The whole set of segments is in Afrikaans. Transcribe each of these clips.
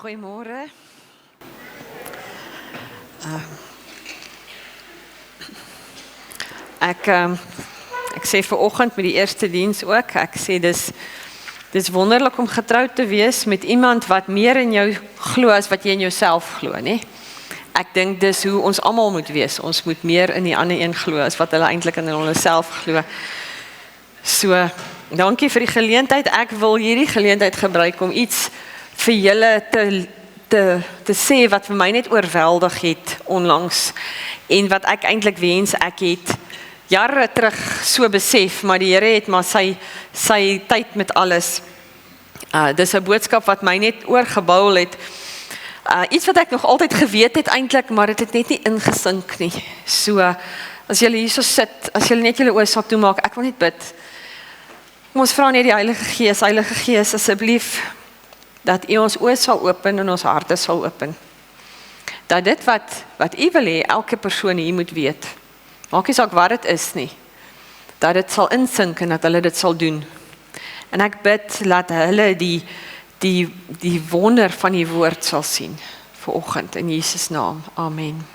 Goeiemôre. Ek sê vanoggend met die eerste diens ook, ek sê dis wonderlik om getroud te wees met iemand wat meer in jou glo as wat jy in jouself glo, nê? Ek dink dis hoe ons almal moet wees. Ons moet meer in die ander een glo as wat hulle eintlik in hulle self glo. So, dankie vir die geleentheid. Ek wil hierdie geleentheid gebruik om iets vir julle te sê wat vir my net oorweldig het onlangs en wat ek eintlik wens ek het jare terug so besef, maar die Here het maar sy tyd met alles. Dis 'n boodskap wat my net oorgebou het. Iets wat ek nog altyd geweet het eintlik, maar dit het net nie ingesink nie. So, as julle hierso sit, as julle net julle oë sal toemaak, ek wil net bid. Ons vra net die Heilige Gees, asseblief, dat U ons oë sal open en ons harte sal open. Dat dit wat U wil hê, elke persoon hier moet weet, maak nie saak wat dit is nie, dat dit sal insink en dat hulle dit sal doen. En ek bid, laat hulle die wonder van die woord sal sien, vanoggend, in Jesus naam, amen.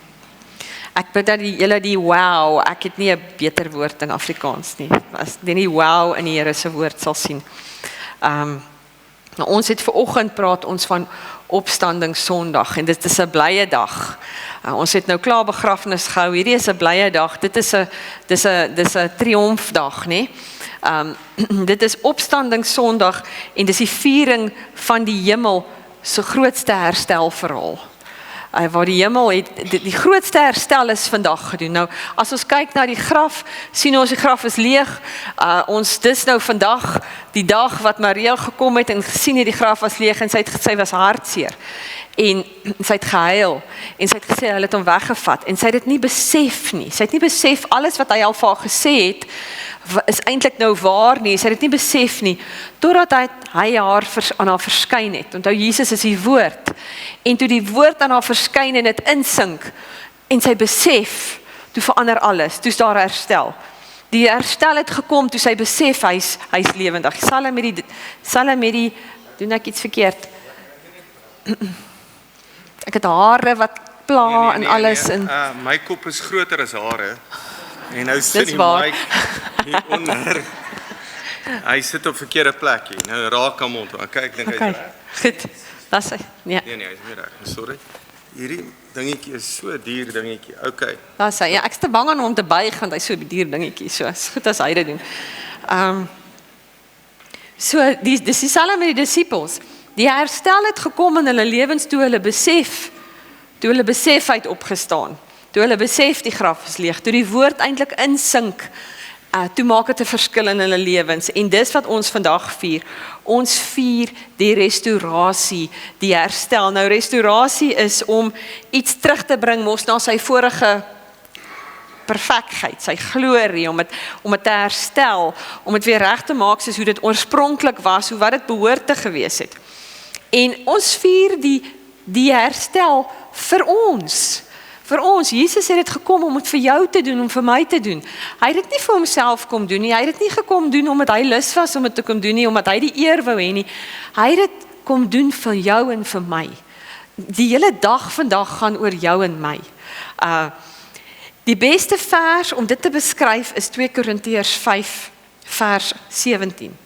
Ek bid dat julle die wow, ek het nie 'n beter woord in Afrikaans nie, as die wow in die Here se woord sal sien. Ons het vanoggend praat ons van Opstanding Sondag en dit is 'n blye dag. Ons het nou klaar begrafnis gehou. Hierdie is 'n blye dag. Dit is 'n triomfdag, nê? Dit is Opstanding Sondag en dis die viering van die hemel se grootste herstelverhaal. Waar die hemel het die grootste herstel is vandag gedoen. Nou, as ons kyk na die graf, sien ons die graf is leeg. Ons dis nou vandag die dag wat Maria gekom het en gesien het die graf was leeg en sy was hartseer. En sy het gehuil en sy het gesê hulle het hom weggevat en sy het dit nie besef nie. Sy het nie besef alles wat hy al vir haar gesê het is eintlik nou waar nie. Sy het dit nie besef nie totdat hy aan haar verskyn het. Onthou, Jesus is die woord. En toe die woord aan haar verskyn en dit insink en sy besef, toe verander alles. Toe's daar herstel. Die herstel het gekom toe sy besef hy's lewendig. Sal met die doen ek iets verkeerd? Ek het hare wat pla en alles. My kop is groter as hare. En nou sit die mic hier onder. Hy sit op verkeerde plek hier. Nou raak hom mond. Kyk, dink hy's reg. Goed. Dis hy. Ja. Nee, hy's nie reg. Sorry. Hierdie dingetjie is so 'n duur dingetjie. Okay. Dis hy. Ja, ek's te bang om te buig want hy's so 'n duur dingetjie. So, is goed as hy dit doen. So dis dieselfde met die disippels. Die herstel het gekom in hulle lewens toe hulle besef hy het opgestaan. Toe hulle besef die graf is leeg, toe die woord eintlik insink, toe maak dit 'n verskil in hulle lewens. En dis wat ons vandag vier. Ons vier die restaurasie, die herstel. Nou restaurasie is om iets terug te bring mos na sy vorige perfekheid, sy glorie, om dit te herstel, om dit weer reg te maak soos hoe dit oorspronklik was, hoe wat dit behoort te gewees het. En ons vier die herstel vir ons. Vir ons, Jesus het dit gekom om dit vir jou te doen, om vir my te doen. Hy het dit nie vir homself kom doen nie, hy het dit nie gekom doen omdat hy lus was om dit te kom doen nie, omdat hy die eer wou hê nie. Hy het dit kom doen vir jou en vir my. Die hele dag vandag gaan oor jou en my. Die beste vers om dit te beskryf is 2 Korintiërs 5 vers 17.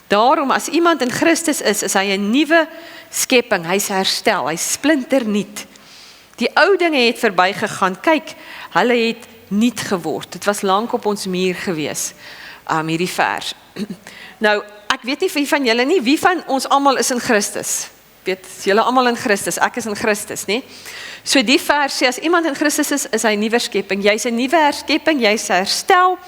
Daarom as iemand in Christus is hy 'n nuwe skepping, hy's herstel, hy's splinternuut. Die ou dinge het verbygegaan. Kyk, hulle het nuut geword. Dit was lank op ons muur gewees, hierdie vers. Nou, ek weet nie wie van julle nie, wie van ons almal is in Christus? Weet, julle almal in Christus, ek is in Christus, nie? So die vers sê, as iemand in Christus is hy 'n nuwe skepping. Jy's 'n nuwe herskepping, jy's herstel.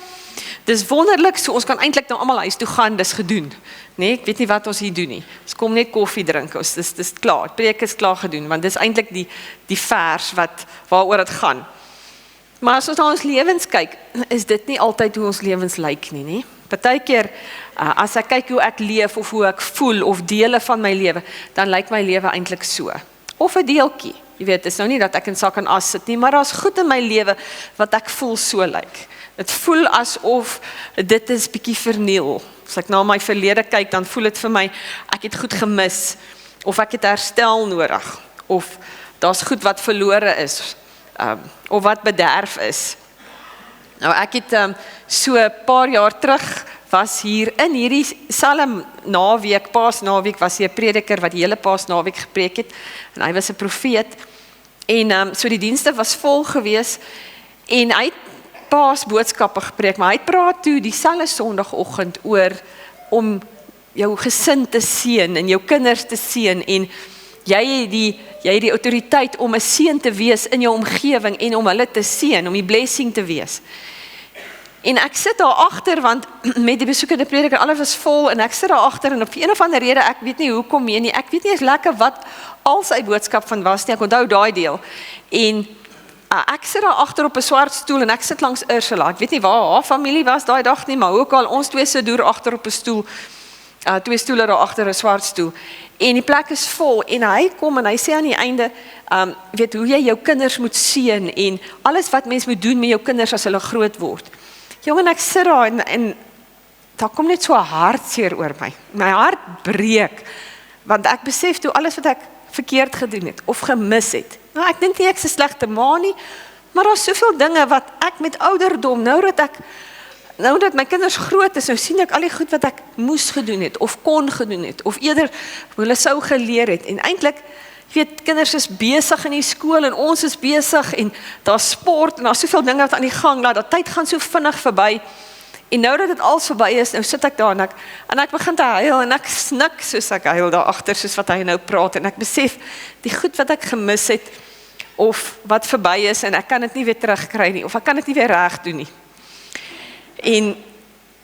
Dis wonderlik, so ons kan eintlik nou almal huis toe gaan, dis gedoen. Nee, ek weet nie wat ons hier doen nie. Ons kom net koffie drink, dis klaar, preek is klaar gedoen, want dis eintlik die vers waaroor dit gaan. Maar as ons na ons lewens kyk, is dit nie altyd hoe ons lewens lyk nie. Partykeer, as ek kyk hoe ek leef, of hoe ek voel, of dele van my lewe, dan lyk my lewe eintlik so. Of 'n deeltjie, jy weet, dis nou nie dat ek in sak en as sit nie, maar daar's goed in my lewe, wat ek voel so lyk. Het voel asof dit is bietjie verniel. As ek na my verlede kyk, dan voel dit vir my, ek het goed gemis. of ek het herstel nodig, of daar's goed wat verlore is, of wat bederf is. Nou ek het so 'n paar jaar terug was hier in hierdie Psalm naweek, Paasnaweek, was hier 'n prediker wat die hele Paasnaweek gepreek het, en hy was 'n profeet, en so die dienste was vol gewees, en hy het Paasboodskappe gepreek, maar hy praat toe dieselfde Sondagoggend oor om jou gesin te seën en jou kinders te seën, en jy het die autoriteit om 'n seën te wees in jou omgewing en om hulle te seën, om die blessing te wees. En ek sit daar agter, want met die besoekende prediker, alles was vol, en ek sit daar agter, en op een of ander rede, ek weet nie hoekom nie, ek weet nie eens lekker wat al sy boodskap van was nie, ek onthou daai deel, en ek sit daar agter op 'n swart stoel, en ek sit langs Ursula, ek weet nie waar haar familie was daai dag nie, maar ook al, ons twee sit deur agter op 'n stoel, 2 stoele daar agter 'n swart stoel, en die plek is vol, en hy kom, en hy sê aan die einde, weet hoe jy jou kinders moet seën, en alles wat mens moet doen met jou kinders as hulle groot word. Jong, en ek sit daar, en daar kom net so 'n hartseer oor my. My hart breek, want ek besef toe alles wat ek verkeerd gedoen het, of gemis het. Nou, ek dink nie ek's 'n slegte ma nie, maar daar's soveel dinge wat ek met ouderdom, nou dat my kinders groot is, nou sien ek al die goed wat ek moes gedoen het, of kon gedoen het, of eerder hulle sou geleer het, en eintlik, jy weet, kinders is besig in die skool, en ons is besig, en daar's sport, en daar's soveel dinge wat aan die gang, dat tyd gaan so vinnig verby, en nou dat dit alles verby is, nou sit ek daar, en ek begin te huil, en ek snik soos ek huil daar agter, soos wat hy nou praat, en ek besef, die goed wat ek gemis het, of wat verby is, en ek kan dit nie weer terugkry nie, of ek kan dit nie weer reg doen nie. En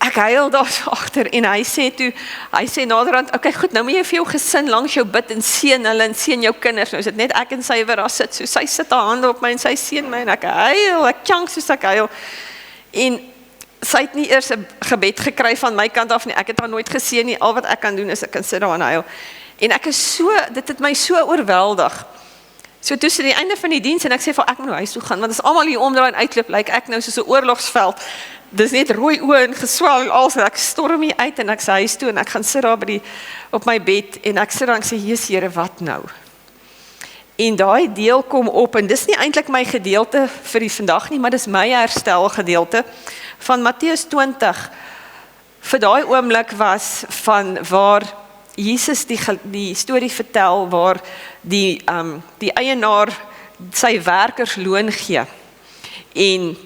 ek huil daar so agter, en hy sê naderhand, okay, goed, nou moet jy vir jou gesin langs jou bid, en seën hulle, en seën jou kinders, nou is dit net ek en sy wat daar sit, so sy sit haar hande op my, en sy seën my, en ek huil, ek klank soos ek huil, en sy het nie eers 'n gebed gekry van my kant af nie, ek het haar nooit geseën nie, al wat ek kan doen is, ek kan sit daar en huil, en ek is so, dit het my so oorweldig. So tussen die einde van die diens, en ek sê, ek moet nou huis toe gaan, want as almal hier omdraai en uitloop, lyk ek nou soos 'n oorlogsveld, dis net rooi oë en geswel en alles, en ek storm hier uit, en ek sê huis toe, en ek gaan sit daar op my bed, en ek sit daar en sê, Jesus Here, wat nou? En daai deel kom op, en dis nie eintlik my gedeelte vir die vandag nie, maar dis my herstel gedeelte, van Matteus 20, vir daai oomblik was, van waar Jesus die storie vertel, waar die eienaar sy werkers loon gee, en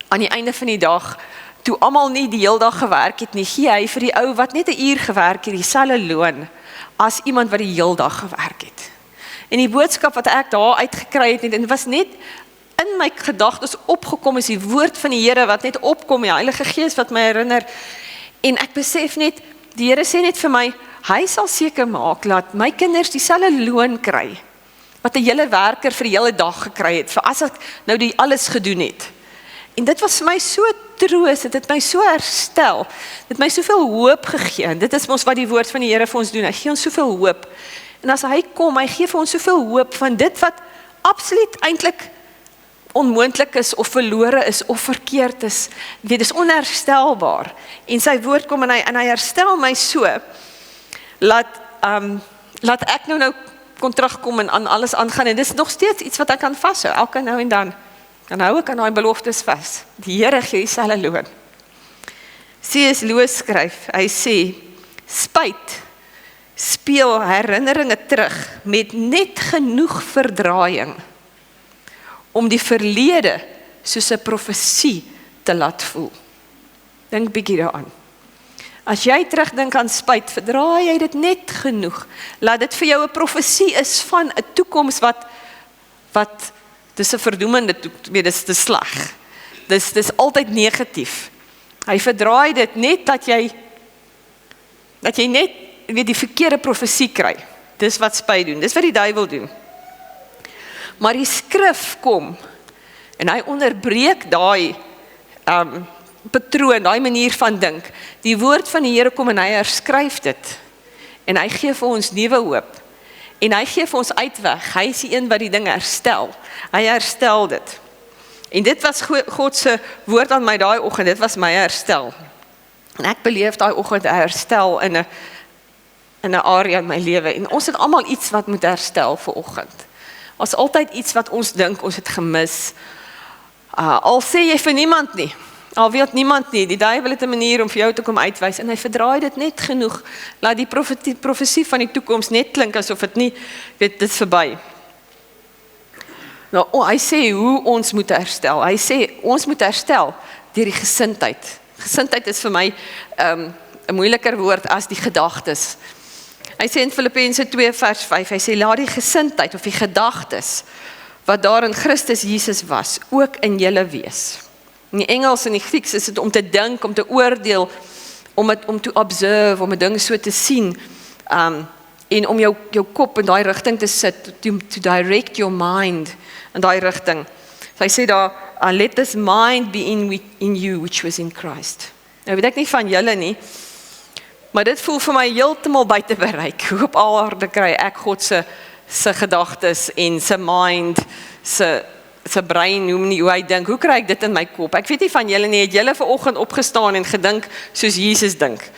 aan die einde van die dag, toe almal nie die hele dag gewerk het nie, gee hy vir die ou wat net 'n uur gewerk het, dieselfde loon, as iemand wat die hele dag gewerk het. En die boodskap wat ek daar uitgekry het, en dit was net in my gedagtes opgekom, is die woord van die Here wat net opkom, die Heilige Gees wat my herinner, en ek besef net, die Here sê net vir my, hy sal seker maak, dat my kinders dieselfde loon kry, wat 'n hele werker vir die hele dag gekry het, vir as ek nou die alles gedoen het. En dit was vir my so troos, dit het my so herstel, dit het my soveel hoop gegee, en dit is ons wat die woord van die Here vir ons doen, hy gee ons soveel hoop, en as hy kom, hy gee vir ons soveel hoop, van dit wat absoluut eintlik onmoontlik is, of verlore is, of verkeerd is, dit is onherstelbaar, en sy woord kom, en hy herstel my so, laat ek nou kon terugkom, en aan alles aangaan, en dit is nog steeds iets wat ek kan vashou, elke nou en dan, en hou ek aan daai beloftes vas, die Here gee dieselfde loon. C.S. Lewis skryf, hy sê, spyt speel herinneringe terug, met net genoeg verdraaiing, om die verlede, soos 'n profesie te laat voel. Dink bietjie daaraan. As jy terugdink aan spyt, verdraai jy dit net genoeg, laat dit vir jou 'n profesie is, van 'n toekoms wat dis 'n verdoemende toekoms, dis te sleg. Dis altyd negatief. Hy verdraai dit net dat jy net die verkeerde profesie kry. Dis wat spyt doen, dis wat die duiwel doen. Maar die skrif kom, en hy onderbreek daai patroon, daai manier van dink. Die woord van die Here kom, en hy herskryf dit, en hy gee vir ons nuwe hoop, en hy gee vir ons uitweg, hy is die een wat die ding herstel, hy herstel dit, en dit was God se woord aan my daai oggend, dit was my herstel, en ek beleef daai oggend herstel in in 'n area in my lewe en ons het almal iets wat moet herstel vanoggend. Ons altyd iets wat ons dink ons het gemis. Al sê jy vir niemand nie. Al weet niemand nie, die duiwel het 'n manier om vir jou te kom uitwys en hy verdraai dit net genoeg, laat die profesie van die toekoms net klink asof dit nie, dit is verby. Nou, hy sê hoe ons moet herstel. Hy sê ons moet herstel deur die gesindheid. Gesindheid is vir my 'n moeiliker woord as die gedagtes. Hy sê in Filippense 2 vers 5, hy sê laat die gesindheid of die gedagtes wat daar in Christus Jesus was, ook in julle wees. In die Engels en die Grieks is dit om te dink, om te oordeel, om te observe, om 'n ding so te sien, en om jou kop in daai rigting te sit, to direct your mind in daai rigting. So hy sê daar, let this mind be in you, which was in Christ. Nou weet ek nie van julle nie, maar dit voel vir my heeltemal buite bereik. Hoe op aarde kry ek God se gedagtes en se mind, se brein, hoe hy dink, hoe kry ek dit in my kop? Ek weet nie van julle nie, het julle vanoggend opgestaan en gedink soos Jesus dink?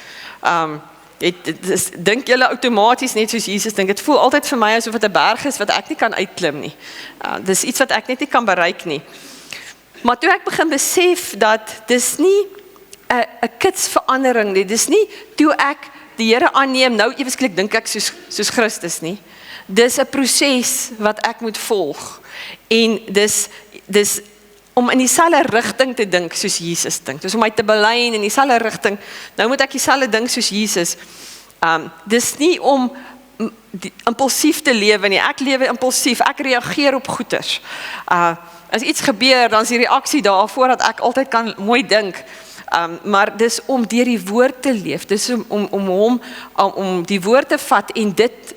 Dink julle outomaties net soos Jesus dink? Dit voel altyd vir my asof dit 'n berg is wat ek nie kan uitklim nie. Dis iets wat ek net nie kan bereik nie. Maar toe ek begin besef dat dis nie 'n kitsverandering nie, dis nie toe ek die Here aanneem, nou ewesklik dink ek soos Christus nie. Dis 'n proses wat ek moet volg. En dis om in dieselfde rigting te dink soos Jesus dink. Dis om my te bely in dieselfde rigting. Nou moet ek dieselfde dink soos Jesus. Dis nie om impulsief te lewe nie. Ek lewe impulsief. Ek reageer op goeters. As iets gebeur, dan is die reaksie daarvoor dat ek altyd kan mooi dink. Maar dis om deur die woord te leef. Dis om die woord te vat en dit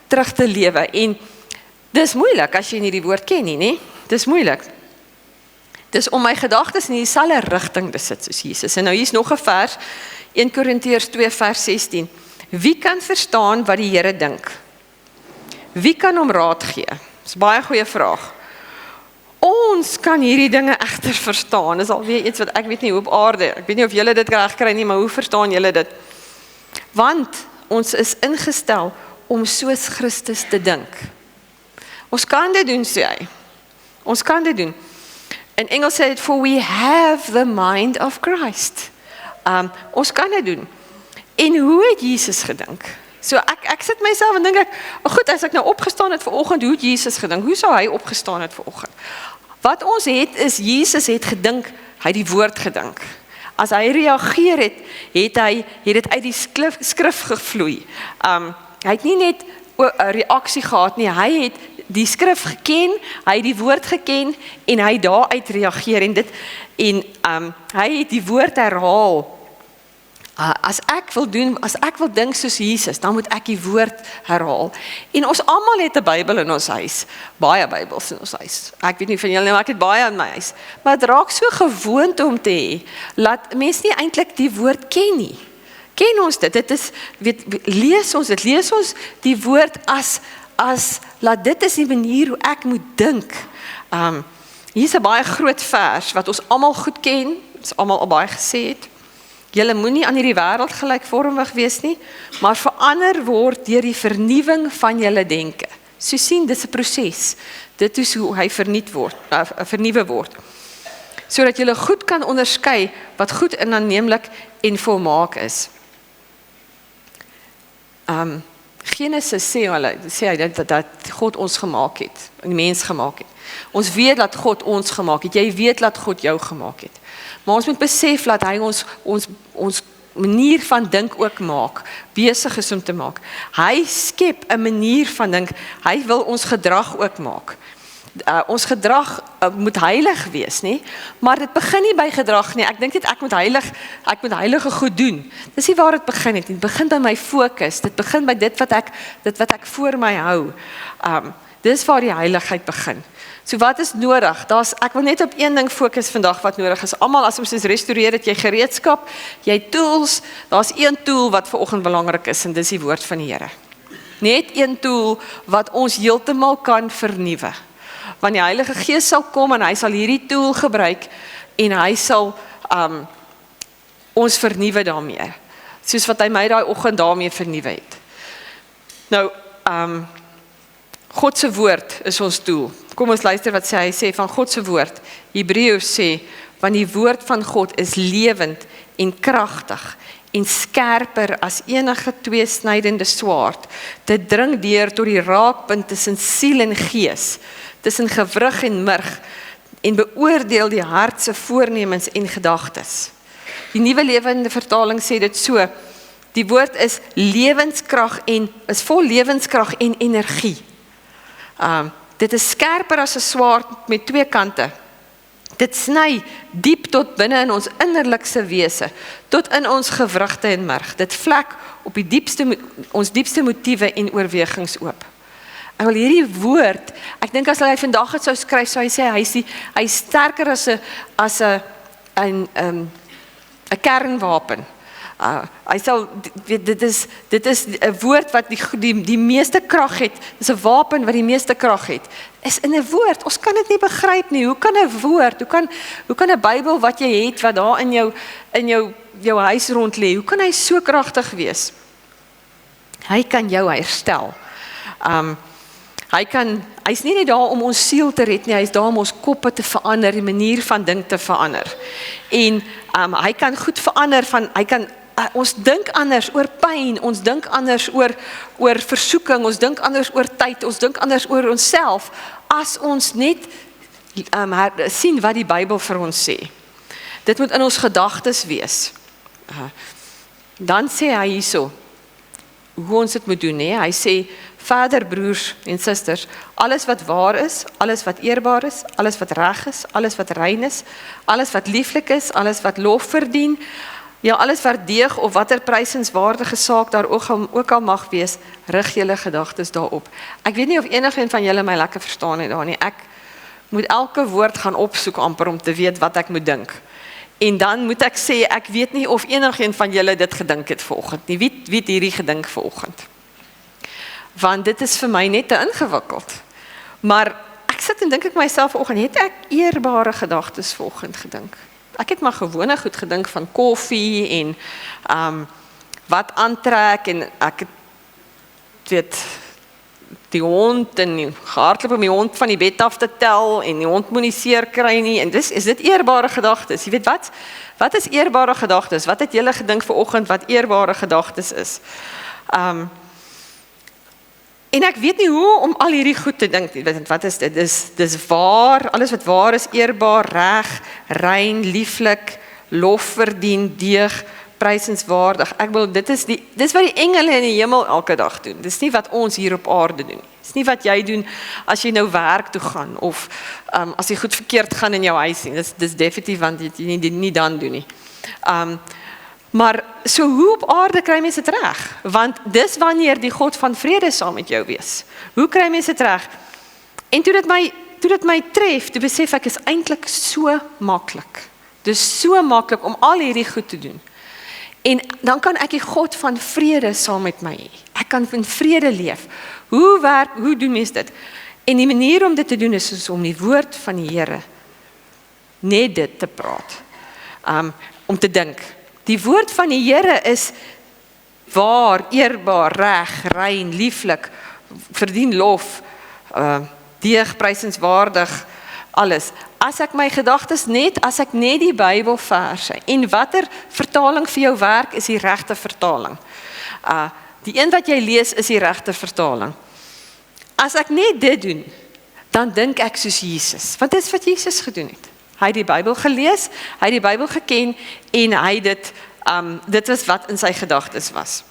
terug te lewe. En dis moeilik as jy nie die woord ken nie, né? Dis moeilik. Dis om my gedagtes in dieselfde rigting te sit soos Jesus. En nou hier's nog 'n vers, 1 Korintiërs 2 vers 16. Wie kan verstaan wat die Here dink? Wie kan hom raad gee? Dis 'n baie goeie vraag. Ons kan hierdie dinge egter verstaan. Dis alweer iets wat ek weet nie hoe op aarde. Ek weet nie of julle dit reg kry nie, maar hoe verstaan julle dit? Want ons is ingestel om soos Christus te dink. Ons kan dit doen, sê hy. Ons kan dit doen. In Engels sê dit, for we have the mind of Christ. Ons kan dit doen. En hoe het Jesus gedink? So ek sit myself en dink ek, goed, as ek nou opgestaan het vanoggend, hoe het Jesus gedink? Hoe sou hy opgestaan het vanoggend? Wat ons het is, Jesus het gedink, hy het die woord gedink. As hy reageer het dit uit die skrif gevloei. Hy het nie net 'n reaksie gehad nie, hy het die skrif geken, hy het die woord geken en hy daaruit reageer en hy het die woord herhaal. As ek wil dink soos Jesus, dan moet ek die woord herhaal. En ons almal het 'n Bybel in ons huis, baie Bybels in ons huis. Ek weet nie van julle nie, maar ek het baie in my huis. Maar dit raak so gewoond om te hê, laat mense nie eintlik die woord ken nie. Ken ons dit? Dit is, lees ons die woord as laat dit is die manier hoe ek moet dink. Hier is 'n baie groot vers wat ons almal goed ken, ons almal al baie gesê het. Julle moenie aan hierdie wêreld gelykvormig wees nie, maar verander word deur die vernuwing van julle denke. So sien, dis 'n proses. Dit is hoe hy vernuwe word. Sodat julle goed kan onderskei wat goed en aanneemlik en volmaak is. Genesis sê hy dat God ons gemaak het, die mens gemaak het. Ons weet dat God ons gemaak het. Jy weet dat God jou gemaak het. Maar ons moet besef dat hy ons manier van dink ook maak, besig is om te maak. Hy skep 'n manier van dink. Hy wil ons gedrag ook maak. Ons gedrag moet heilig wees, nie? Maar dit begin nie by gedrag nie. Ek dink net ek moet heilige goed doen. Dis nie waar dit begin het nie. Dit begin by my fokus. Dit begin by dit wat ek voor my hou. Dis waar die heiligheid begin. So wat is nodig? Ek wil net op een ding fokus vandag wat nodig is. Almal as ons restoreer, het jy gereedskap, jy tools. Daar's een tool wat vanoggend belangrik is en dis die woord van die Here. Net een tool wat ons heeltemal kan vernuwe. Want die Heilige Gees sal kom en hy sal hierdie tool gebruik en hy sal ons vernuwe daarmee. soos wat hy my daai oggend daarmee vernuwe het. Nou, God se woord is ons doel. Kom ons luister wat hy sê van God se woord. Hebreërs sê, want die woord van God is lewend en kragtig en skerper as enige tweesnydende swaard. Dit dring deur tot die raakpunt tussen siel en gees, tussen gewrig en murg, en beoordeel die hart se voornemens en gedagtes. Die Nuwe Lewende Vertaling sê dit so, die woord is lewenskrag en is vol lewenskrag en energie. Dit is skerper as 'n swaard met twee kante. Dit sny diep tot binne in ons innerlikste wese, tot in ons gewrigte en murg. Dit vlek op die ons diepste motiewe en oorwegings oop. En wel hierdie woord, ek dink as hy vandag het sou skryf, sou hy sê, hy is sterker as 'n kernwapen. Hy sal, dit is 'n woord wat die meeste krag het, dis 'n wapen wat die meeste krag het, is in 'n woord. Ons kan dit nie begryp nie. Hoe kan 'n woord, hoe kan 'n Bybel wat jy het, wat daar in jou huis rond lê, hoe kan hy so kragtig wees? Hy kan jou herstel. Hy's nie net daar om ons siel te red nie, hy's daar om ons koppe te verander, die manier van dink te verander. En hy kan goed verander ons dink anders oor pyn, ons dink anders oor versoeking, ons dink anders oor tyd, ons dink anders oor onsself, as ons net sien wat die Bybel vir ons sê. Dit moet in ons gedagtes wees. Dan sê hy hierso, hoe ons dit moet doen, hè? Hy sê, verder broers en susters, alles wat waar is, alles wat eerbaar is, alles wat reg is, alles wat rein is, alles wat lieflik is, alles wat lof verdien, ja, alles wat deeg of watter prysenswaardige saak daar ook al mag wees, rig julle gedagtes daarop. Ek weet nie of enigeen van julle my lekker verstaan het daar nie. Ek moet elke woord gaan opsoek amper om te weet wat ek moet dink. En dan moet ek sê, ek weet nie of enigeen van julle dit gedink het vanoggend nie. Wie het hierdie gedink vanoggend? Want dit is vir my net te ingewikkeld. Maar ek sit en dink ek myself vanoggend, het ek eerbare gedagtes vanoggend gedink? Ek het maar gewone goed gedink van koffie en wat aantrek en ek het weet die hond en gehardloop om die hond van die bed af te tel en die hond moet nie seer kry nie en is dit eerbare gedagtes? Jy weet wat is eerbare gedagtes? Wat het julle gedink vanoggend wat eerbare gedagtes is? En ek weet nie hoe om al hierdie goed te dink, wat is dit? Dis waar, alles wat waar is, eerbaar, reg, rein, lieflik, lof verdien, deeg, prysenswaardig. Ek wil, dis wat die engele in die hemel elke dag doen. Dis nie wat ons hier op aarde doen. Dis nie wat jy doen as jy nou werk toe gaan, of as jy goed verkeerd gaan in jou huis nie. Dis definitief wat jy nie dan doen nie. Maar so hoe op aarde kry mens dit reg? Want dis wanneer die God van vrede saam met jou wees. Hoe kry mens dit reg? En toe dit my tref, toe besef ek is eintlik so maklik. Dis so maklik om al hierdie goed te doen. En dan kan ek die God van vrede saam met my hê. Ek kan in vrede leef. Hoe doen mens dit? En die manier om dit te doen is om die woord van die Here net dit te praat. Om te dink. Die woord van die Here is waar, eerbaar, reg, rein, lieflik, verdien lof, deeg, prysenswaardig, alles. As ek my gedagtes as ek net die Bybelverse, en watter vertaling vir jou werk is die regte vertaling. Die een wat jy lees is die regte vertaling. As ek net dit doen, dan dink ek soos Jesus, want dit is wat Jesus gedoen het. Hy het die Bybel gelees, hy het die Bybel geken en hy dit was wat in sy gedagtes was.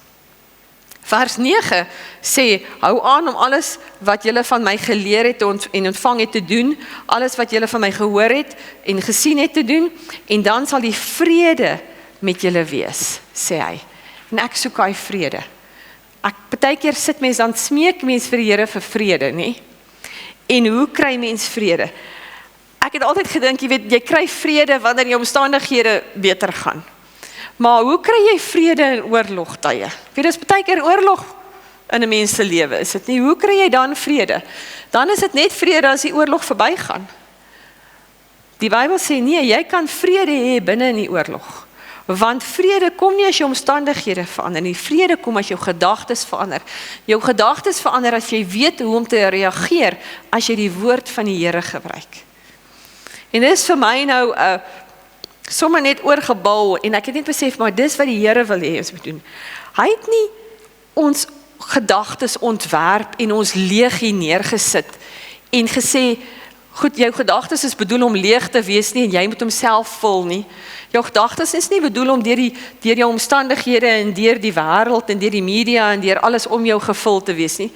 Vers 9 sê, hou aan om alles wat julle van my geleer het en ontvang het te doen, alles wat julle van my gehoor het en gesien het te doen, en dan sal die vrede met julle wees, sê hy. En ek soek hy vrede. Partykeer sit mens, dan smeek mens vir die Here vir vrede, nie? En hoe kry mens vrede? Ek het altyd gedink, jy kry vrede wanneer jou omstandighede beter gaan. Maar hoe kry jy vrede in oorlogtye? Dit is baie keer oorlog in 'n mens se lewe, is dit nie? Hoe kry jy dan vrede? Dan is dit net vrede as die oorlog verbygaan. Die Bybel sê nee, jy kan vrede hê binne in die oorlog. Want vrede kom nie as jou omstandighede verander nie. Vrede kom as jou gedagtes verander. Jou gedagtes verander as jy weet hoe om te reageer as jy die woord van die Here gebruik. En dit is vir my nou sommer net oorgebou en ek het net besef, maar dis wat die Here wil hê ons moet doen. Hy het nie ons gedagtes ontwerp en ons leeg hier neergesit en gesê, goed, jou gedagtes is bedoel om leeg te wees nie en jy moet homself vul nie. Jou gedagtes is nie bedoel om deur jou omstandighede en deur die wêreld en deur die media en deur alles om jou gevul te wees nie.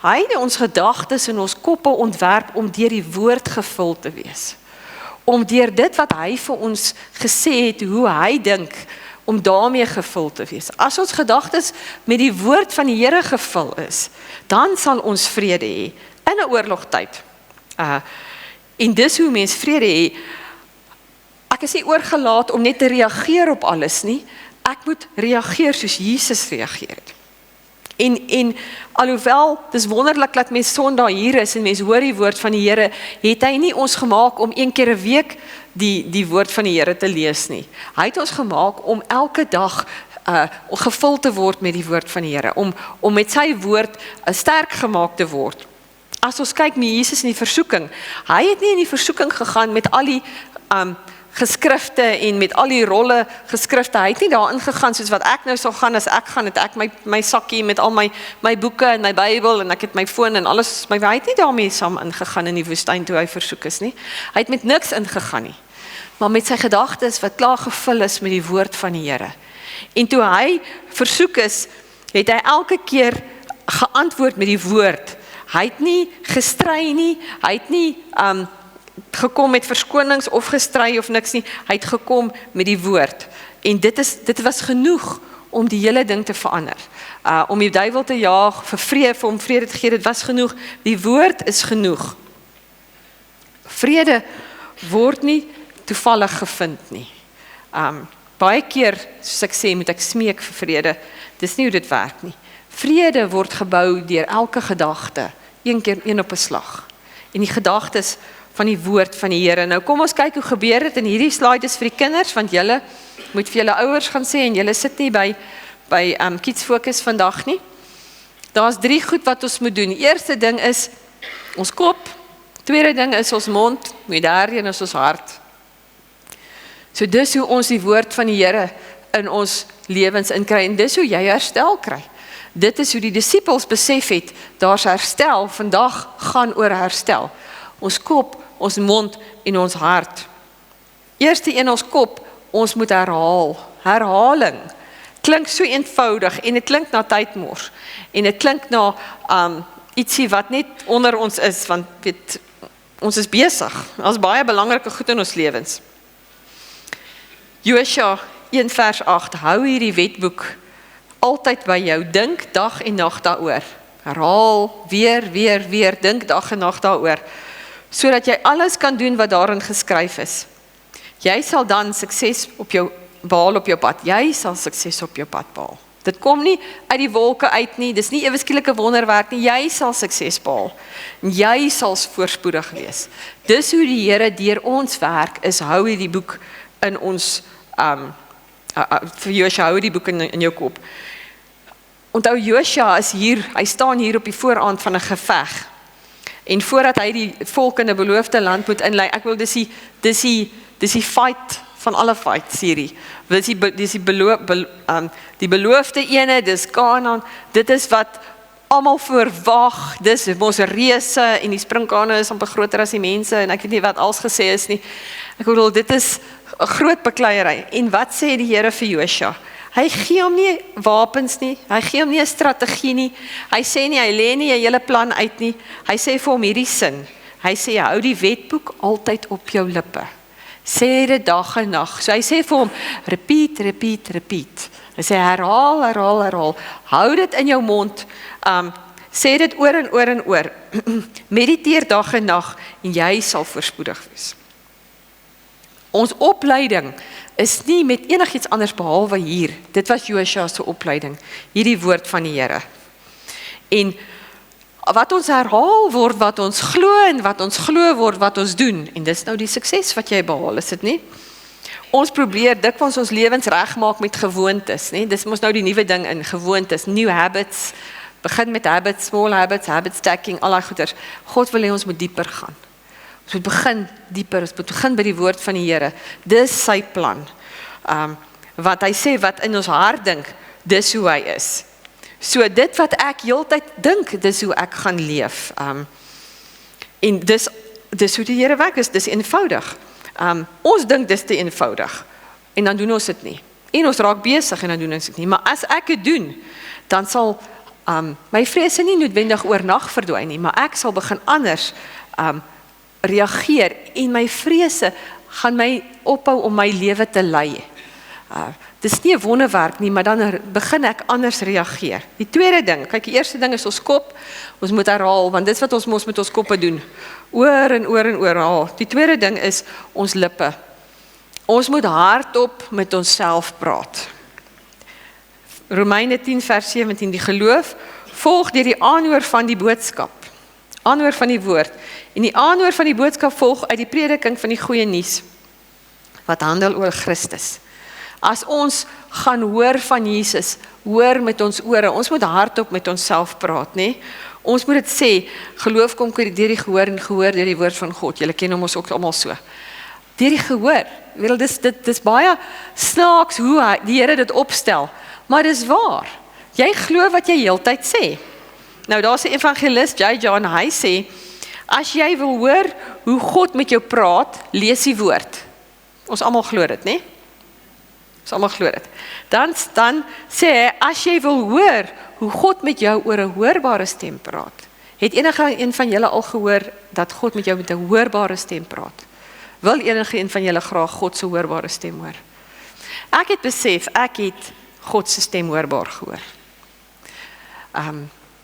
Hy het ons gedagtes en ons koppe ontwerp om deur die woord gevul te wees. Om deur dit wat hy vir ons gesê het, hoe hy dink, om daarmee gevul te wees. As ons gedagtes met die woord van die Here gevul is, dan sal ons vrede hê in 'n oorlogtyd. En dis hoe mens vrede hê. Ek is nie oorgelaat om net te reageer op alles nie. Ek moet reageer soos Jesus reageer het. En alhoewel, dis wonderlik dat mens Sondag hier is en mens hoor die woord van die Here, het hy nie ons gemaak om een keer 'n week die woord van die Here te lees nie. Hy het ons gemaak om elke dag gevul te word met die woord van die Here, om met sy woord sterk gemaak te word. As ons kyk met Jesus in die versoeking, hy het nie in die versoeking gegaan met al die geskrifte en met al die rolle geskrifte, hy het nie daarin gegaan soos wat ek nou sal gaan, as ek gaan, het ek my sakkie met al my boeke en my Bybel en ek het my foon en alles, maar hy het nie daarmee saam ingegaan in die woestyn toe hy versoek is nie. Hy het met niks ingegaan nie, maar met sy gedagtes wat klaar gevul is met die woord van die Here. En toe hy versoek is, het hy elke keer geantwoord met die woord. Hy het nie gestry nie, hy het nie gekom met verskonings of gestry of niks nie, hy het gekom met die woord. En dit was genoeg om die hele ding te verander. Om die duiwel te jaag, vir hom vrede te gee, dit was genoeg. Die woord is genoeg. Vrede word nie toevallig gevind nie. Baie keer, soos ek sê, moet ek smeek vir vrede. Dis nie hoe dit werk nie. Vrede word gebou deur elke gedagte, een op 'n slag. En die gedagtes van die woord van die Here. Nou kom ons kyk hoe gebeur dit, en hierdie slide is vir die kinders, want julle moet vir julle ouers gaan sê, en julle sit nie by Kids Focus vandag nie. Daar's 3 goed wat ons moet doen. Die eerste ding is ons kop, tweede ding is ons mond, die derde een is ons hart. So dis hoe ons die woord van die Here in ons lewens inkry, en dis hoe jy herstel kry. Dit is hoe die disippels besef het, daar's herstel, vandag gaan oor herstel. Ons kop, ons mond en ons hart. Eerste een, ons kop, ons moet herhaal. Herhaling klink so eenvoudig en dit klink na tydmors. En dit klink na ietsie wat net onder ons is, want weet, ons is besig. Daar's baie belangrike goed in ons lewens. Josua 1 vers 8, hou hierdie wetboek altyd by jou, dink dag en nag daaroor. Herhaal, weer, dink dag en nag daaroor, sodat jy alles kan doen wat daarin geskryf is. Jy sal dan sukses behaal op jou pad. Jy sal sukses op jou pad behaal. Dit kom nie uit die wolke uit nie, dis nie ewe skielike wonderwerk nie, jy sal sukses behaal. Jy sal voorspoedig wees. Dis hoe die Here deur ons werk, is hou hierdie boek in ons, vir Josua, hou die boek in jou kop. Onthou, Josua is hier, hy staan hier op die vooraand van 'n geveg. En voordat hy die volk in 'n beloofde land moet inlei, ek wil dis die fight van alle fights hierdie. Dis die beloofde ene, dis Kanaan, dit is wat almal verwag, dis mos reuse en die sprinkane is amper groter as die mense en ek weet nie wat als gesê is nie. Ek bedoel, dit is 'n groot bekleierery. En wat sê die Here vir Josua? Hy gee hom nie wapens nie, hy gee hom nie 'n strategie nie, hy sê nie, hy lê nie 'n hele plan uit nie, hy sê vir hom hierdie sin, hy sê, hou die wetboek altyd op jou lippe, sê dit dag en nag, so hy sê vir hom, repeat, hy sê herhaal, hou dit in jou mond, sê dit oor en oor en oor, mediteer dag en nag, en jy sal voorspoedig wees. Ons opleiding is nie met enigiets anders behalwe hier. Dit was Josua se opleiding, hierdie woord van die Here. En wat ons herhaal word, wat ons glo, en wat ons glo word, wat ons doen. En dis nou die sukses wat jy behaal, is dit nie? Ons probeer dikwels ons lewens regmaak met gewoontes, né? Dis mos nou die nuwe ding in gewoontes, new habits. Begin met habits, small habits, habit stacking, al daai goeders. God wil hê ons moet dieper gaan. Ons moet begin dieper, ons moet begin by die woord van die Here. Dis sy plan. Wat hy sê, wat in ons hart dink, dis hoe hy is. So dit wat ek heeltyd dink, dis hoe ek gaan leef. En dis hoe die Here werk, dis eenvoudig. Ons dink dis te eenvoudig, en dan doen ons dit nie. En ons raak besig en dan doen ons dit nie. Maar as ek dit doen, dan sal my vrese nie noodwendig oornag verdwyn nie, maar ek sal begin anders reageer, en my vrese gaan my ophou om my lewe te lei. Dis nie 'n wonderwerk nie, maar dan begin ek anders reageer. Die tweede ding, kyk, die eerste ding is ons kop, ons moet herhaal, want dit wat ons mos met ons koppe doen, oor en oor en oor herhaal. Die tweede ding is ons lippe. Ons moet hardop met onsself praat. Romeine 10 vers 17, die geloof volg deur die aanhoor van die boodskap, aanhoor van die woord, en die aanhoor van die boodskap volg uit die prediking van die goeie nuus, wat handel oor Christus. As ons gaan hoor van Jesus, hoor met ons ore, ons moet hardop met onsself praat, né? Ons moet dit sê, geloof kom deur die gehoor en gehoor deur die woord van God. Julle ken hom ons ook almal so. Deur die gehoor. Dis baie snaaks hoe die Here dit opstel, maar dis waar. Jy glo wat jy heeltyd sê. Nou daar's 'n evangelis, J. John, hy sê, as jy wil hoor hoe God met jou praat, lees die woord. Ons almal glo dit, né? Ons almal glo dit. Dan sê hy, as jy wil hoor hoe God met jou oor 'n hoorbare stem praat. Het enige een van julle al gehoor dat God met jou met 'n hoorbare stem praat? Wil enige een van julle graag God se hoorbare stem hoor? Ek het besef, ek het God se stem hoorbaar gehoor.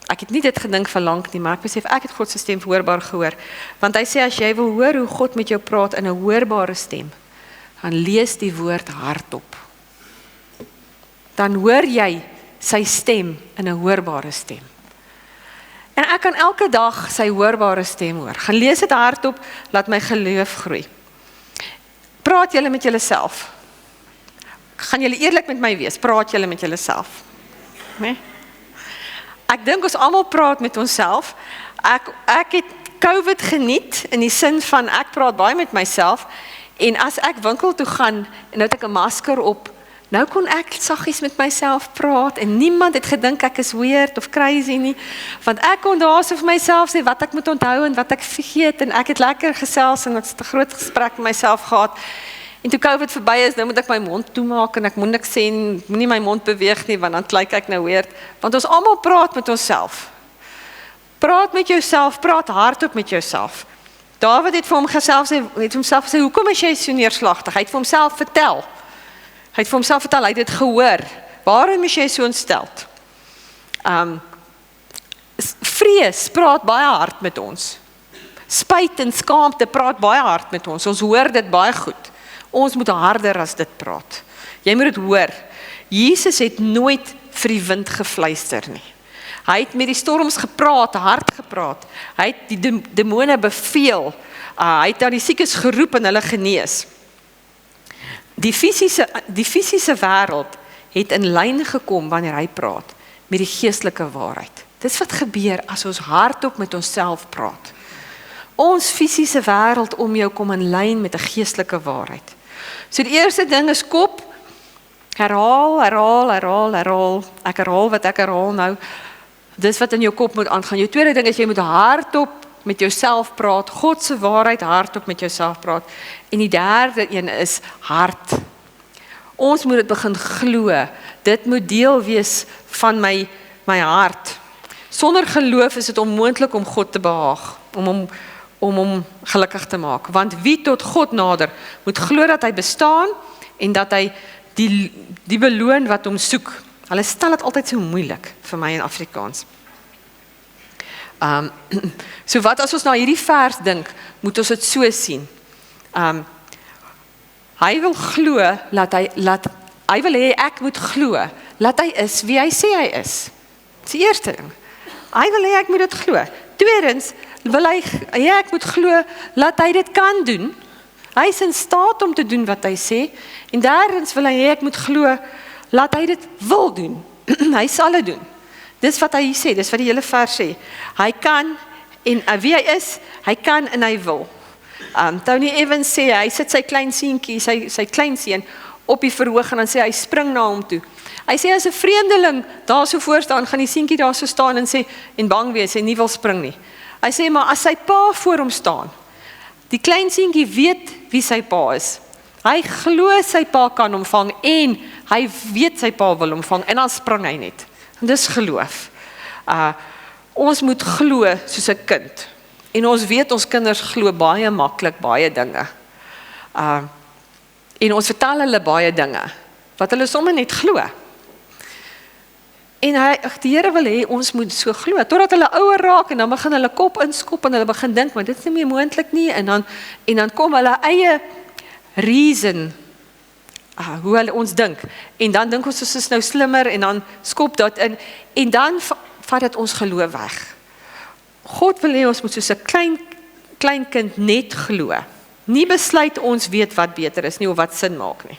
Ek het nie dit gedink vir lank nie, maar ek besef, ek het God se stem hoorbaar gehoor. Want hy sê, as jy wil hoor hoe God met jou praat in 'n hoorbare stem, dan lees die woord hardop. Dan hoor jy sy stem in 'n hoorbare stem. En ek kan elke dag sy hoorbare stem hoor. Gaan lees dit hardop, laat my geloof groei. Praat julle met julleself. Gaan julle eerlik met my wees? Praat julle met julleself? Nee? Ek dink ons almal praat met onsself. Ek het COVID geniet in die sin van ek praat baie met myself, en as ek winkel toe gaan en nou het ek 'n masker op, nou kon ek saggies met myself praat en niemand het gedink ek is weird of crazy nie, want ek kon daar so vir myself sê wat ek moet onthou en wat ek vergeet, en ek het lekker gesels en ek het 'n groot gesprek met myself gehad. En toe COVID verby is, nou moet ek my mond toemaak en ek moet niks sê, moenie my mond beweeg nie, want dan klink ek nou weird, want ons almal praat met onsself. Praat met jouself, praat hardop met jouself. Dawid het vir homself gesê, hoekom is jy so neerslagtig? Hy het vir homself vertel. Hy het dit gehoor. Waarom is jy so ontsteld? Vrees praat baie hard met ons. Spyt en skaamte praat baie hard met ons. Ons hoor dit baie goed. Ons moet harder as dit praat. Jy moet dit hoor. Jesus het nooit vir die wind gefluister nie. Hy het met die storms gepraat, hard gepraat. Hy het die demone beveel. Hy het daar die siekes geroep en hulle genees. Die fisiese wêreld het in lyn gekom wanneer hy praat met die geestelike waarheid. Dis wat gebeur as ons hardop met onsself praat. Ons fisiese wêreld om jou kom in lyn met 'n geestelike waarheid. So die eerste ding is kop. Herhaal. Ek herhaal wat ek herhaal nou. Dis wat in jou kop moet aangaan. Jou tweede ding is jy moet hardop met jouself praat. God se waarheid hardop met jouself praat. En die derde een is hart. Ons moet dit begin glo. Dit moet deel wees van my hart. Sonder geloof is dit onmoontlik om God te behaag, om hom gelukkig te maak. Want wie tot God nader, moet glo dat hy bestaan en dat hy die beloon wat hom soek. Hulle stel dit altyd so moeilik vir my in Afrikaans. So wat as ons na hierdie vers dink, moet ons dit so sien. Hy wil glo, hy wil hê ek moet glo, dat hy is wie hy sê hy is. Dis die eerste ding. Hy wil hê ek moet dit glo. Tweedens, wil hy hê ek moet glo, dat hy dit kan doen. Hy is in staat om te doen wat hy sê, en daarins wil hy hê ek moet glo, laat hy dit wil doen. Hy sal dit doen. Dis wat hy sê, dis wat die hele vers sê. Hy kan, en wie hy is, hy kan en hy wil. Tony Evans sê, hy sit sy klein seentjie, sy klein seun, op die verhoog, en dan sê hy spring na hom toe. Hy sê as 'n vreemdeling daar so voor staan, gaan die seentjie daar so staan en sê, en bang wees, en nie wil spring nie. Hy sê, maar as sy pa voor hom staan, die klein seentjie weet wie sy pa is. Hy glo sy pa kan hom vang, en hy weet sy pa wil hom vang, en dan spring hy net. En dis geloof. Ons moet glo soos 'n kind. En ons weet ons kinders glo baie maklik baie dinge. En ons vertel hulle baie dinge, wat hulle sommer net glo. En die Here wil hê ons moet so glo, totdat hulle ouer raak, en dan begin hulle kop inskop, en hulle begin dink, maar dit is nie meer moontlik nie, en dan kom hulle eie reason, hoe hulle ons dink, en dan dink ons is nou slimmer, en dan skop dat in, en dan vat dit ons geloof weg. God wil hê ons moet soos 'n klein kind net glo, nie besluit ons weet wat beter is nie, of wat sin maak nie.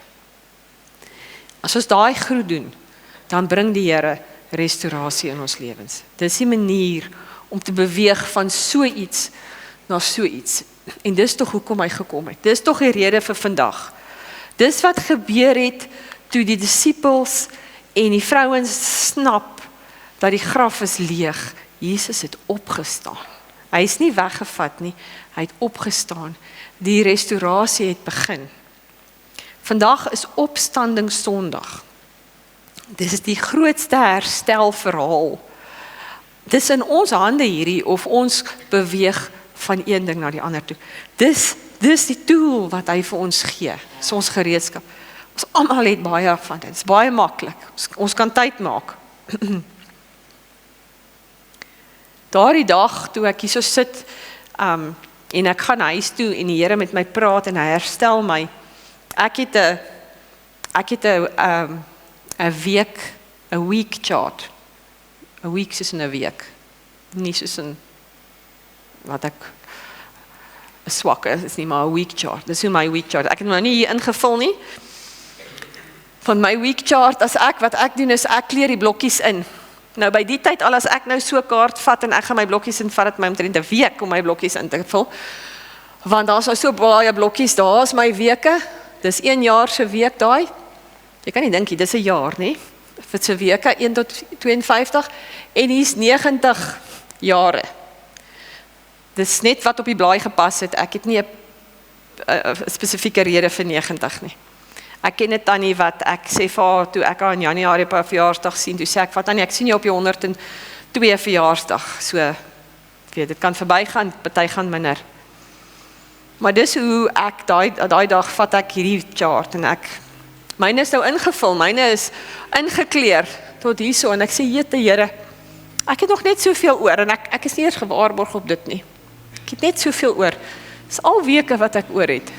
As ons daai groet doen, dan bring die Here restaurasie in ons lewens. Dis die manier om te beweeg van so iets na so iets. En dis tog hoekom hy gekom het. Dis tog die rede vir vandag. Dis wat gebeur het toe die disippels en die vrouens snap dat die graf is leeg. Jesus het opgestaan. Hy is nie weggevat nie, hy het opgestaan. Die restaurasie het begin. Vandag is opstanding Sondag. Dis die grootste herstelverhaal. Dis in ons hande hierdie, of ons beweeg van een ding na die ander toe. Dis die tool wat hy vir ons gee, is ons gereedskap. Ons almal het baie van dit, is baie maklik, ons kan tyd maak. Daardie dag, toe ek hier so sit, en ek gaan huis toe, en die Here met my praat, en hy herstel my, ek het 'n week chart. 'n week soos in 'n week. Nie soos in wat ek 'n swak is nie, maar 'n week chart. Dis hoe my week chart. Ek het nou nie hier ingevul nie. Van my week chart, wat ek doen is ek kleer die blokkies in. Nou by die tyd al as ek nou so 'n kaart vat en ek gaan my blokkies in, vat dit my omtrent 'n week om my blokkies in te vul. Want daar's nou so baie blokkies, daar's my weke. Dis 1 jaar se week daai. Jy kan nie dink dit is 'n jaar nie. Dit se weke 1 tot 52 en hier's 90 jare. Dis net wat op die blaai gepas het. Ek het nie 'n spesifieke rede vir 90 nie. Ek ken 'n tannie wat ek sê vir haar toe ek haar in Januarie op haar verjaarsdag sien, toe sê ek vir tannie, ek sien jou op jou 102 verjaarsdag. So weet, dit kan verbygaan, party gaan minder. Maar dis hoe ek daai dag vat ek hierdie chart en myne is nou ingevul, myne is ingekleer tot hierso en ek sê jete Here, ek het nog net soveel oor en ek is nie eers gewaarborg op dit nie. Ek het net soveel oor. Dis al weke wat ek oor het.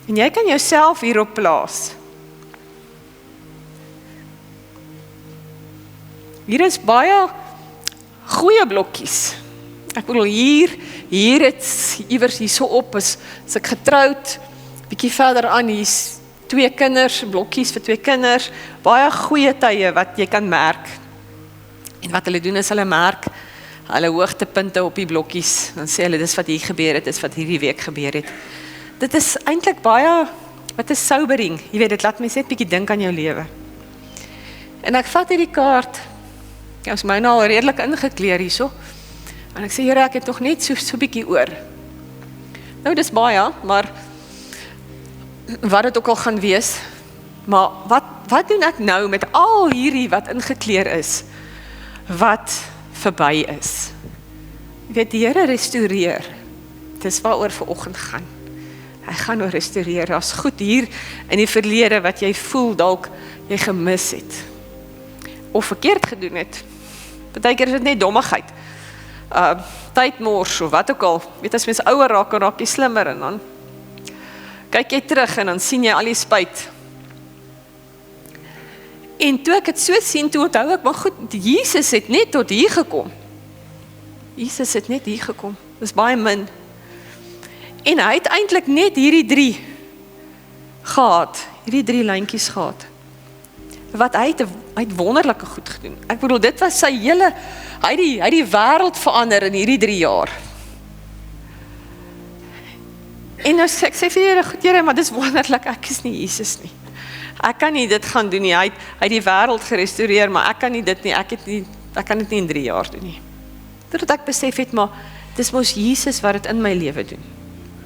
En jy kan jouself hierop plaas. Hier is baie goeie blokkies. Ek bedoel hier het iewers hierso op is ek getroud, bietjie verder aan hier's 2 kinders, blokkies vir 2 kinders, baie goeie tye wat jy kan merk. En wat hulle doen is hulle merk hulle hoogtepunte op die blokkies, dan sê hulle dis wat hier gebeur het, dis wat hierdie week gebeur het. Dit is eintlik baie, wat is sobering, jy weet, dit laat my net bietjie dink aan jou lewe. En ek vat hierdie kaart, is my nou al redelik ingekleer hierso, en ek sê, Here, ek het nog net so bietjie oor. Nou, dis baie, maar wat dit ook al gaan wees, maar wat doen ek nou met al hierdie wat ingekleer is, wat verby is? Jy weet, die Here restoreer, dis waaroor vanoggend gaan. Hy gaan nou restoreer, as goed hier in die verlede wat jy voel, dalk jy gemis het, of verkeerd gedoen het. Partykeer is dit net dommigheid, tydmors of wat ook al, weet as mens ouer raak jy slimmer en dan kyk jy terug en dan sien jy al die spyt. En toe ek het so sien, toe onthou ek, maar goed, Jesus het net tot hier gekom. Jesus het net hier gekom, dis baie min. En hy het eintlik net hierdie 3 gehad, hierdie 3 lyntjies gehad. Wat hy het wonderlike goed gedoen. Ek bedoel, dit was sy hele, hy het die wêreld verander in hierdie 3 jaar. En nou ek sê vir Here, goed Here, maar dis wonderlik, ek is nie Jesus nie. Ek kan nie dit gaan doen nie, hy het die wêreld gerestoreer, maar ek kan nie dit nie, ek kan dit nie in 3 jaar doen nie. Totdat ek besef het, maar dis mos Jesus wat dit in my lewe doen.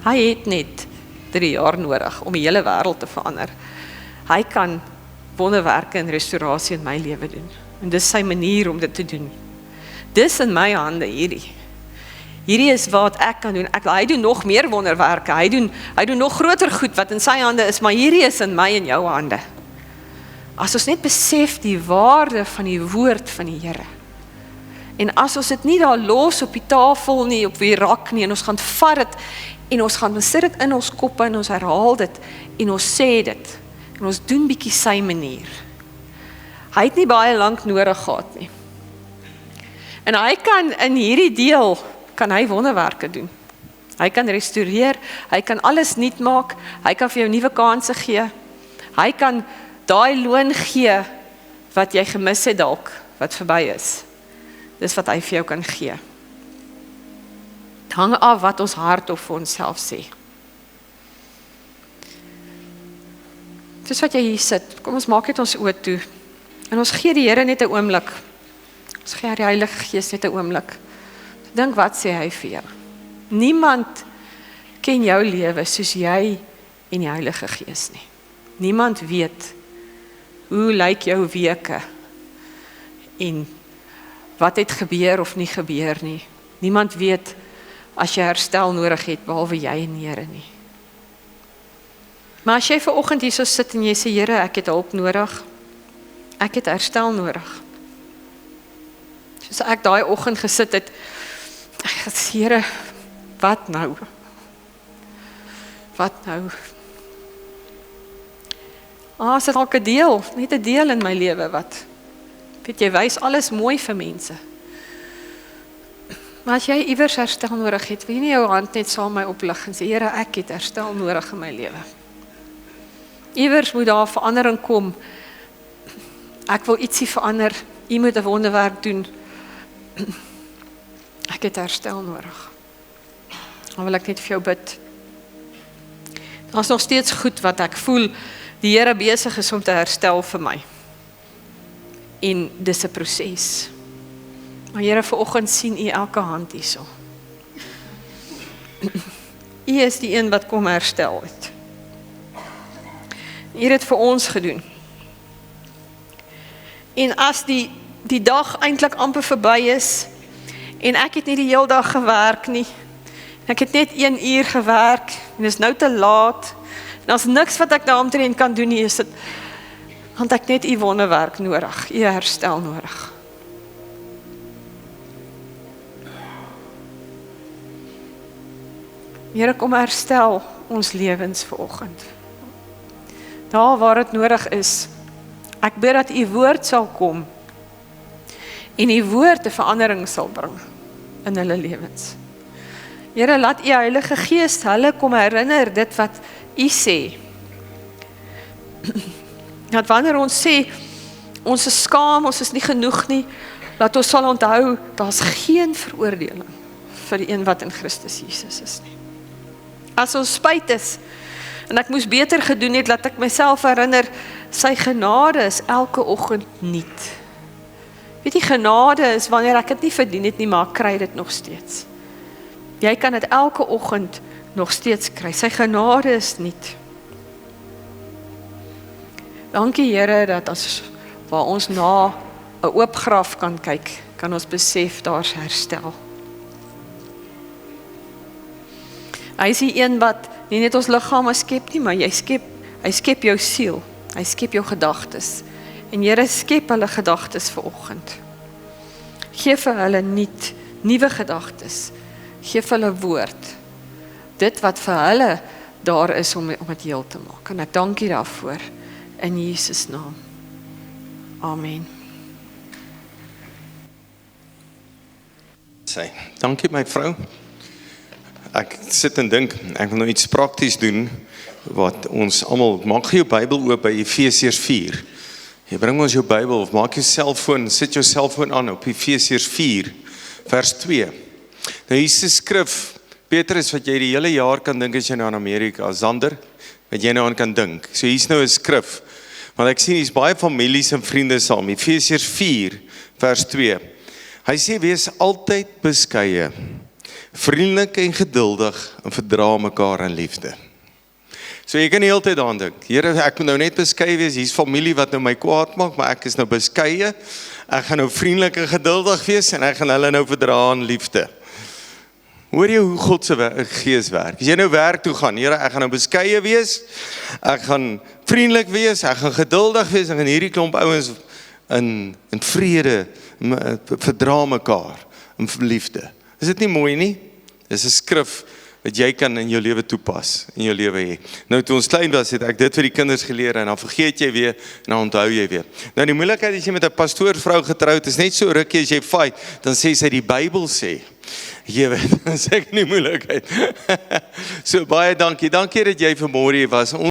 Hy het net 3 jaar nodig om die hele wêreld te verander. Hy kan wonderwerke en restaurasie in my lewe doen. En dis sy manier om dit te doen. Dis in my hande hierdie. Hierdie is wat ek kan doen. Hy doen nog meer wonderwerke. Hy doen nog groter goed wat in sy hande is, maar hierdie is in my en jou hande. As ons net besef die waarde van die woord van die Here. En as ons dit nie daar los op die tafel nie, op die rak nie, en ons gaan vat dit, en ons gaan sit dit in ons koppe, en ons herhaal dit, en ons sê dit, en ons doen bietjie sy manier. Hy het nie baie lank nodig gehad nie. En hy kan in hierdie deel, kan hy wonderwerke doen. Hy kan restoreer, hy kan alles nuut maak, hy kan vir jou nuwe kansse gee, hy kan daai loon gee, wat jy gemis het dalk, wat verby is. Dis wat hy vir jou kan gee. Het hang af wat ons hart of vir onsself sê. Dis wat jy hier sit, kom ons maak net ons oë toe, en ons gee die Here net 'n oomblik, ons gee die Heilige Gees net 'n oomblik, dink wat sê hy vir jou. Niemand ken jou lewe soos jy en die Heilige Gees nie. Niemand weet hoe lyk jou weke en wat het gebeur of nie gebeur nie. Niemand weet as jy herstel nodig het behalwe jy en die Here nie. Maar as jy vanoggend hier so sit en jy sê Here, ek het hulp nodig. Ek het herstel nodig. Soos ek daai oggend gesit het, ek sê Here, wat nou? Wat nou? Is dit dalk 'n deel, net 'n deel in my lewe wat, weet jy, wys alles mooi vir mense. Maar as jy iewers herstel nodig het, wil jy nie jou hand net saam my oplig en sê, Here, ek het herstel nodig in my lewe. Iewers moet daar verandering kom. Ek wil ietsie verander, jy moet 'n wonderwerk doen. Ek het herstel nodig. Dan wil ek net vir jou bid. Daar is nog steeds goed wat ek voel, die Here besig is om te herstel vir my. En dis 'n proses. Maar Here, vanoggend sien U elke hand hierso. U is die een wat kom herstel het. U het dit vir ons gedoen. En as die dag eintlik amper verby is, en ek het nie die hele dag gewerk nie, ek het net 1 uur gewerk, en is nou te laat, en as niks wat ek daaromtrent kan doen nie, is dit, want ek net U wonderwerk nodig, U herstel nodig. Here, kom herstel ons lewens vanoggend. Daar waar dit nodig is, ek bid dat U woord sal kom, en U woord 'n verandering sal bring in hulle lewens. Here, laat U Heilige Gees hulle kom herinner dit wat U sê. Dat wanneer ons sê, ons is skaam, ons is nie genoeg nie, laat ons sal onthou, daar's geen veroordeling vir die een wat in Christus Jesus is nie. As ons spyt is, en ek moes beter gedoen het, laat ek myself herinner, sy genade is elke oggend nuut. Weet jy, genade is wanneer ek dit nie verdien het nie, maar ek kry dit nog steeds. Jy kan dit elke oggend nog steeds kry. Sy genade is nuut. Dankie Here, dat as waar ons na 'n oop graf kan kyk, kan ons besef daar's herstel. Hy is die een wat nie net ons liggame skep nie, maar hy skep jou siel, hy skep jou gedagtes. En Here, skep hulle gedagtes vanoggend. Geef vir hulle nuwe gedagtes. Geef hulle woord. Dit wat vir hulle daar is om dit heel te maak. En ek dank U daarvoor in Jesus naam. Amen. Dankie my vrou. Ek sit en dink, ek wil nou iets prakties doen, wat ons almal, maak jou Bybel oop by Efesiërs 4. Jy bring ons jou Bybel, of maak jou selfoon, sit jou selfoon aan op Efesiërs 4, vers 2. Nou hier is 'n skrif, Petrus, wat jy die hele jaar kan dink as jy nou aan Amerika, Zander, wat jy nou aan kan dink. So hier is nou 'n skrif, want ek sien hier's baie families en vriende saam, Efesiërs 4, vers 2. Hy sê, wees altyd beskeie, vriendelik en geduldig, en verdra mekaar in liefde. So jy kan die hele tyd daaraan dink, Here, ek moet nou net beskeie wees, hier's familie wat nou my kwaad maak, maar ek is nou beskeie, ek gaan nou vriendelik en geduldig wees, en ek gaan hulle nou verdra in liefde. Hoor jy hoe God se gees werk? As jy nou werk toe gaan, Here, ek gaan nou beskeie wees, ek gaan vriendelik wees, ek gaan geduldig wees, en gaan hierdie klomp ouens in vrede verdra mekaar in liefde. Is dit nie mooi nie? Dis 'n skrif wat jy kan in jou lewe toepas, in jou lewe hê. Nou toe ons klein was, het ek dit vir die kinders geleer, en dan vergeet jy weer, en dan onthou jy weer. Nou die moeilikheid as jy met 'n pastoorvrou getroud is, net so rukkie as jy fight, dan sê sy die Bybel sê. Jy weet, dan sê ek nie moeilikheid. So baie dankie dat jy vanmôre hier was.